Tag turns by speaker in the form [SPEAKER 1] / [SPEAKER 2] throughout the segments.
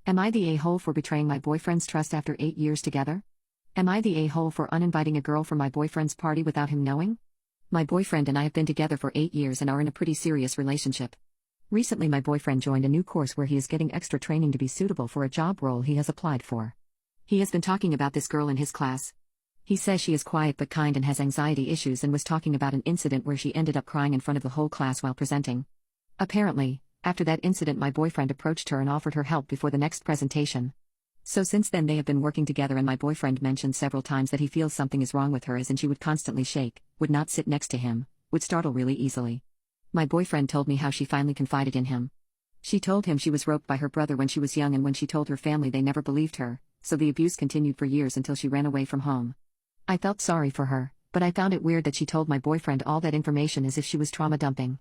[SPEAKER 1] Am I the a-hole for betraying my boyfriend's trust after 8 years together? Am I the a-hole for uninviting a girl for my boyfriend's party without him knowing? My boyfriend and I have been together for 8 years and are in a pretty serious relationship. Recently, my boyfriend joined a new course where he is getting extra training to be suitable for a job role he has applied for. He has been talking about this girl in his class. He says she is quiet but kind and has anxiety issues, and was talking about an incident where she ended up crying in front of the whole class while presenting. Apparently, after that incident, my boyfriend approached her and offered her help before the next presentation. So since then they have been working together, and my boyfriend mentioned several times that he feels something is wrong with her, as in she would constantly shake, would not sit next to him, would startle really easily. My boyfriend told me how she finally confided in him. She told him she was roped by her brother when she was young, and when she told her family they never believed her, so the abuse continued for years until she ran away from home. I felt sorry for her, but I found it weird that she told my boyfriend all that information as if she was trauma dumping.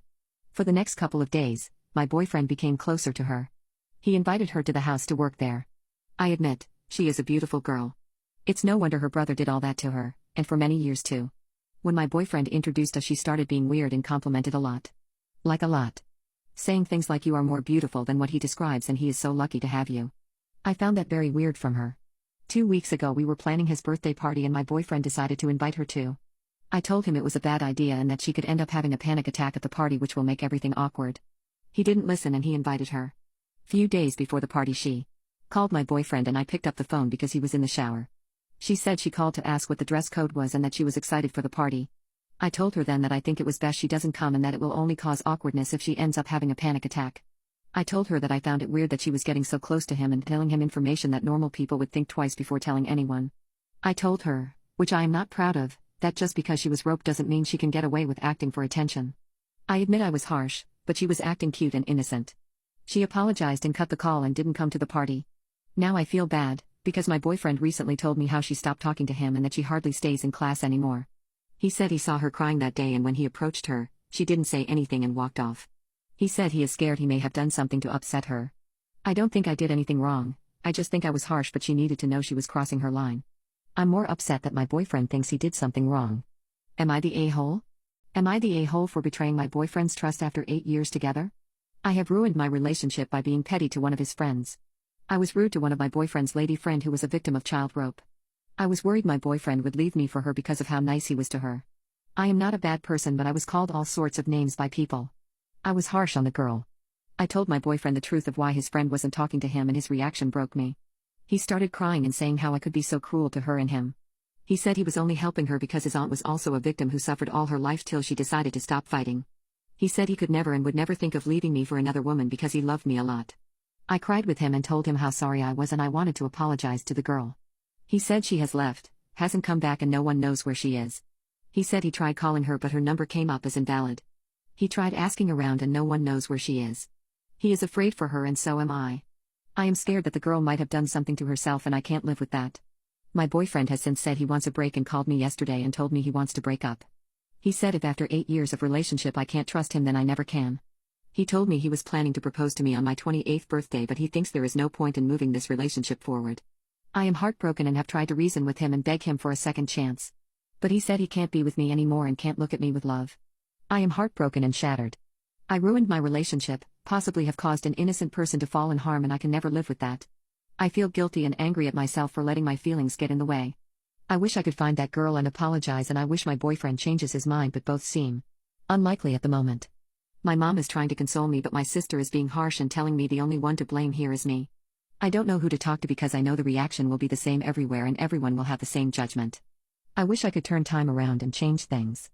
[SPEAKER 1] For the next couple of days, my boyfriend became closer to her. He invited her to the house to work there. I admit, she is a beautiful girl. It's no wonder her brother did all that to her, and for many years too. When my boyfriend introduced us, she started being weird and complimented a lot. Like a lot. Saying things like you are more beautiful than what he describes and he is so lucky to have you. I found that very weird from her. 2 weeks ago we were planning his birthday party and my boyfriend decided to invite her too. I told him it was a bad idea and that she could end up having a panic attack at the party, which will make everything awkward. He didn't listen and he invited her. Few days before the party she called my boyfriend and I picked up the phone because he was in the shower. She said she called to ask what the dress code was and that she was excited for the party. I told her then that I think it was best she doesn't come and that it will only cause awkwardness if she ends up having a panic attack. I told her that I found it weird that she was getting so close to him and telling him information that normal people would think twice before telling anyone. I told her, which I am not proud of, that just because she was roped doesn't mean she can get away with acting for attention. I admit I was harsh, but she was acting cute and innocent. She apologized and cut the call and didn't come to the party. Now I feel bad, because my boyfriend recently told me how she stopped talking to him and that she hardly stays in class anymore. He said he saw her crying that day and when he approached her, she didn't say anything and walked off. He said he is scared he may have done something to upset her. I don't think I did anything wrong, I just think I was harsh, but she needed to know she was crossing her line. I'm more upset that my boyfriend thinks he did something wrong. Am I the a-hole? Am I the a-hole for betraying my boyfriend's trust after 8 years together? I have ruined my relationship by being petty to one of his friends. I was rude to one of my boyfriend's lady friend who was a victim of child rape. I was worried my boyfriend would leave me for her because of how nice he was to her. I am not a bad person, but I was called all sorts of names by people. I was harsh on the girl. I told my boyfriend the truth of why his friend wasn't talking to him and his reaction broke me. He started crying and saying how I could be so cruel to her and him. He said he was only helping her because his aunt was also a victim who suffered all her life till she decided to stop fighting. He said he could never and would never think of leaving me for another woman because he loved me a lot. I cried with him and told him how sorry I was and I wanted to apologize to the girl. He said she has left, hasn't come back, and no one knows where she is. He said he tried calling her but her number came up as invalid. He tried asking around and no one knows where she is. He is afraid for her and so am I. I am scared that the girl might have done something to herself and I can't live with that. My boyfriend has since said he wants a break and called me yesterday and told me he wants to break up. He said if after 8 years of relationship I can't trust him, then I never can. He told me he was planning to propose to me on my 28th birthday, but he thinks there is no point in moving this relationship forward. I am heartbroken and have tried to reason with him and beg him for a second chance. But he said he can't be with me anymore and can't look at me with love. I am heartbroken and shattered. I ruined my relationship, possibly have caused an innocent person to fall in harm, and I can never live with that. I feel guilty and angry at myself for letting my feelings get in the way. I wish I could find that girl and apologize, and I wish my boyfriend changes his mind, but both seem unlikely at the moment. My mom is trying to console me, but my sister is being harsh and telling me the only one to blame here is me. I don't know who to talk to because I know the reaction will be the same everywhere and everyone will have the same judgment. I wish I could turn time around and change things.